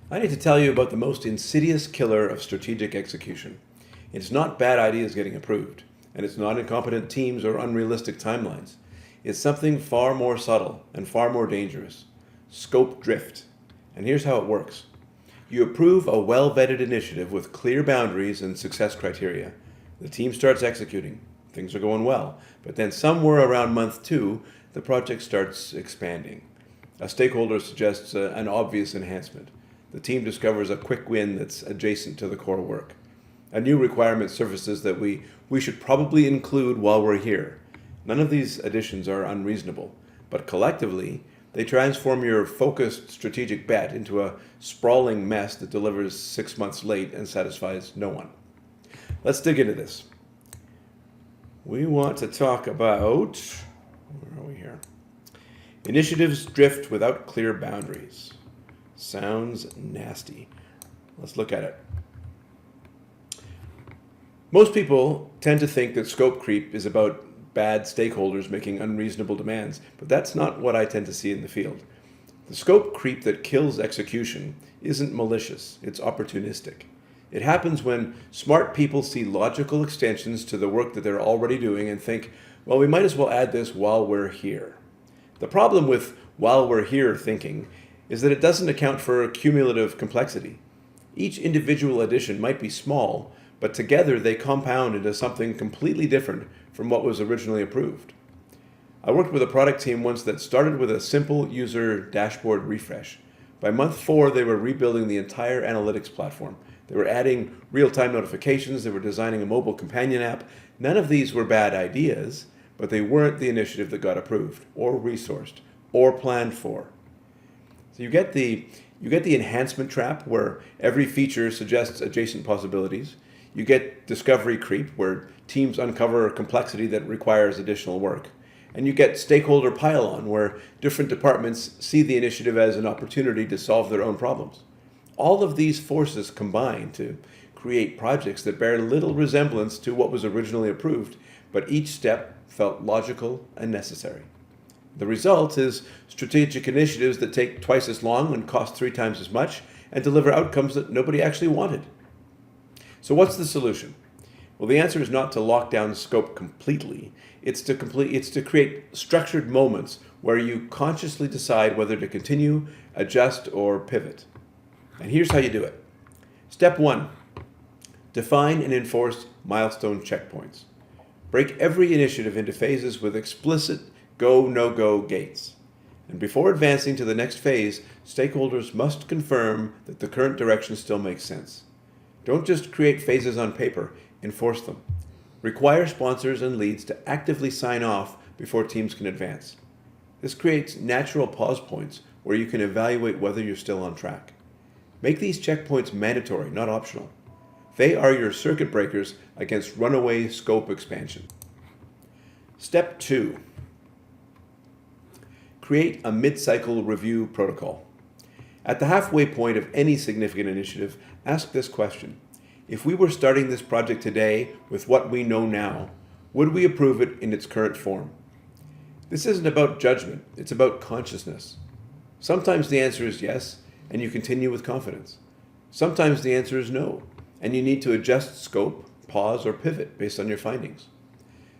I need to tell you about the most insidious killer of strategic execution. It's not bad ideas getting approved, and it's not incompetent teams or unrealistic timelines. It's something far more subtle and far more dangerous: scope drift. And here's how it works. You approve a well vetted initiative with clear boundaries and success criteria. The team starts executing. Things are going well. But then, somewhere around month 2, the project starts expanding. A stakeholder suggests an obvious enhancement. The team discovers a quick win that's adjacent to the core work. A new requirement surfaces that we should probably include while we're here. None of these additions are unreasonable, but collectively, they transform your focused strategic bet into a sprawling mess that delivers 6 months late and satisfies no one. Let's dig into this. We want to talk about, where are we here? Initiatives drift without clear boundaries. Sounds nasty. Let's look at it. Most people tend to think that scope creep is about bad stakeholders making unreasonable demands, but that's not what I tend to see in the field. The scope creep that kills execution isn't malicious, it's opportunistic. It happens when smart people see logical extensions to the work that they're already doing and think, well, we might as well add this while we're here. The problem with while we're here thinking is that it doesn't account for cumulative complexity. Each individual addition might be small, but together they compound into something completely different from what was originally approved. I worked with a product team once that started with a simple user dashboard refresh. By month 4, they were rebuilding the entire analytics platform. They were adding real-time notifications, they were designing a mobile companion app. None of these were bad ideas, but they weren't the initiative that got approved, or resourced, or planned for. So you get the enhancement trap, where every feature suggests adjacent possibilities. You get discovery creep, where teams uncover complexity that requires additional work. And you get stakeholder pile-on, where different departments see the initiative as an opportunity to solve their own problems. All of these forces combine to create projects that bear little resemblance to what was originally approved, but each step felt logical and necessary. The result is strategic initiatives that take twice as long and cost 3 times as much and deliver outcomes that nobody actually wanted. So what's the solution? Well, the answer is not to lock down scope completely. It's to create structured moments where you consciously decide whether to continue, adjust, or pivot. And here's how you do it. Step 1, define and enforce milestone checkpoints. Break every initiative into phases with explicit go, no-go gates. And before advancing to the next phase, stakeholders must confirm that the current direction still makes sense. Don't just create phases on paper, enforce them. Require sponsors and leads to actively sign off before teams can advance. This creates natural pause points where you can evaluate whether you're still on track. Make these checkpoints mandatory, not optional. They are your circuit breakers against runaway scope expansion. Step 2. Create a mid-cycle review protocol. At the halfway point of any significant initiative, ask this question. If we were starting this project today with what we know now, would we approve it in its current form? This isn't about judgment, it's about consciousness. Sometimes the answer is yes, and you continue with confidence. Sometimes the answer is no, and you need to adjust scope, pause, or pivot based on your findings.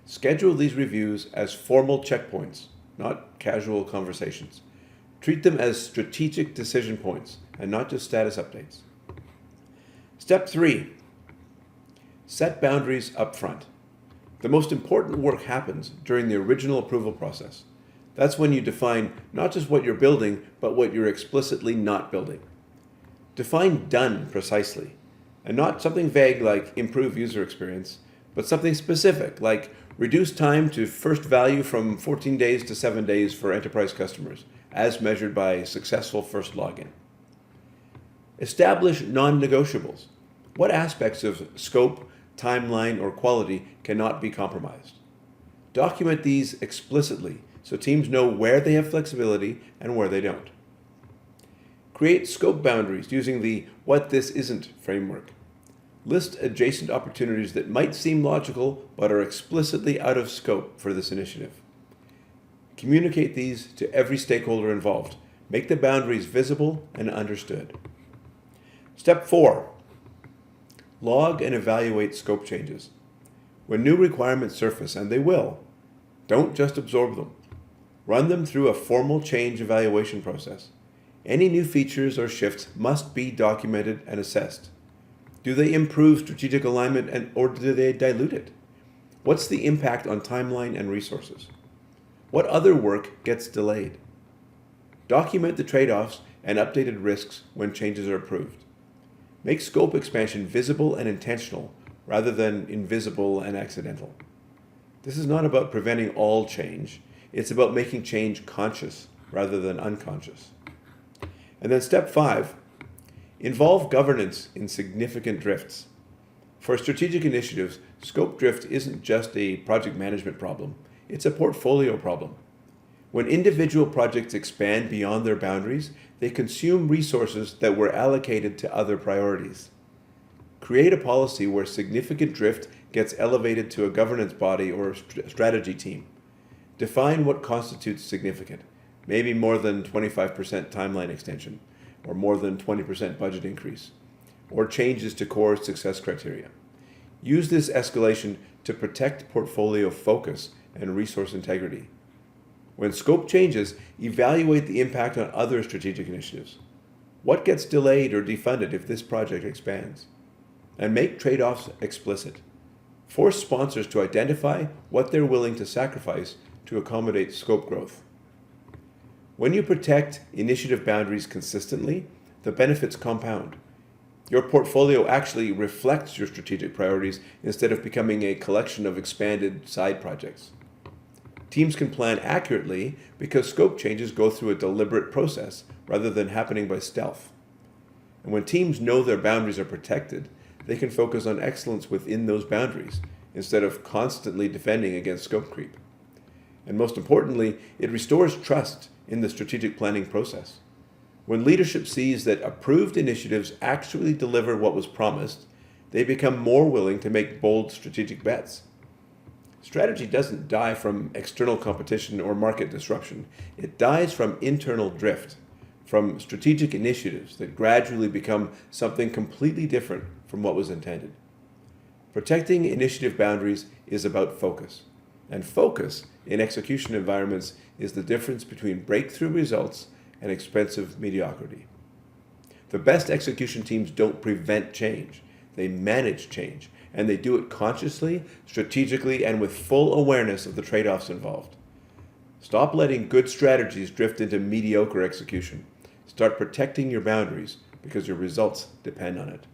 Schedule these reviews as formal checkpoints, not casual conversations. Treat them as strategic decision points and not just status updates. Step 3, set boundaries up front. The most important work happens during the original approval process. That's when you define not just what you're building, but what you're explicitly not building. Define done precisely, and not something vague like improve user experience, but something specific like reduce time to first value from 14 days to 7 days for enterprise customers, as measured by successful first login. Establish non-negotiables. What aspects of scope, timeline, or quality cannot be compromised? Document these explicitly so teams know where they have flexibility and where they don't. Create scope boundaries using the what this isn't framework. List adjacent opportunities that might seem logical but are explicitly out of scope for this initiative. Communicate these to every stakeholder involved. Make the boundaries visible and understood. Step 4. Log and evaluate scope changes. When new requirements surface, and they will, don't just absorb them. Run them through a formal change evaluation process. Any new features or shifts must be documented and assessed. Do they improve strategic alignment or do they dilute it? What's the impact on timeline and resources? What other work gets delayed? Document the trade-offs and updated risks when changes are approved. Make scope expansion visible and intentional rather than invisible and accidental. This is not about preventing all change. It's about making change conscious rather than unconscious. And then step 5, involve governance in significant drifts. For strategic initiatives, scope drift isn't just a project management problem, it's a portfolio problem. When individual projects expand beyond their boundaries, they consume resources that were allocated to other priorities. Create a policy where significant drift gets elevated to a governance body or a strategy team. Define what constitutes significant, maybe more than 25% timeline extension, or more than 20% budget increase, or changes to core success criteria. Use this escalation to protect portfolio focus and resource integrity. When scope changes, evaluate the impact on other strategic initiatives. What gets delayed or defunded if this project expands? And make trade-offs explicit. Force sponsors to identify what they're willing to sacrifice to accommodate scope growth. When you protect initiative boundaries consistently, the benefits compound. Your portfolio actually reflects your strategic priorities instead of becoming a collection of expanded side projects. Teams can plan accurately because scope changes go through a deliberate process rather than happening by stealth. And when teams know their boundaries are protected, they can focus on excellence within those boundaries instead of constantly defending against scope creep. And most importantly, it restores trust in the strategic planning process. When leadership sees that approved initiatives actually deliver what was promised, they become more willing to make bold strategic bets. Strategy doesn't die from external competition or market disruption. It dies from internal drift, from strategic initiatives that gradually become something completely different from what was intended. Protecting initiative boundaries is about focus, and focus in execution environments is the difference between breakthrough results and expensive mediocrity. The best execution teams don't prevent change, they manage change, and they do it consciously, strategically, and with full awareness of the trade-offs involved. Stop letting good strategies drift into mediocre execution. Start protecting your boundaries because your results depend on it.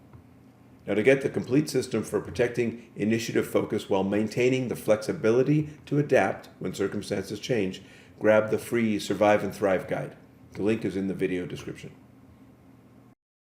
Now, to get the complete system for protecting initiative focus while maintaining the flexibility to adapt when circumstances change, grab the free Survive and Thrive guide. The link is in the video description.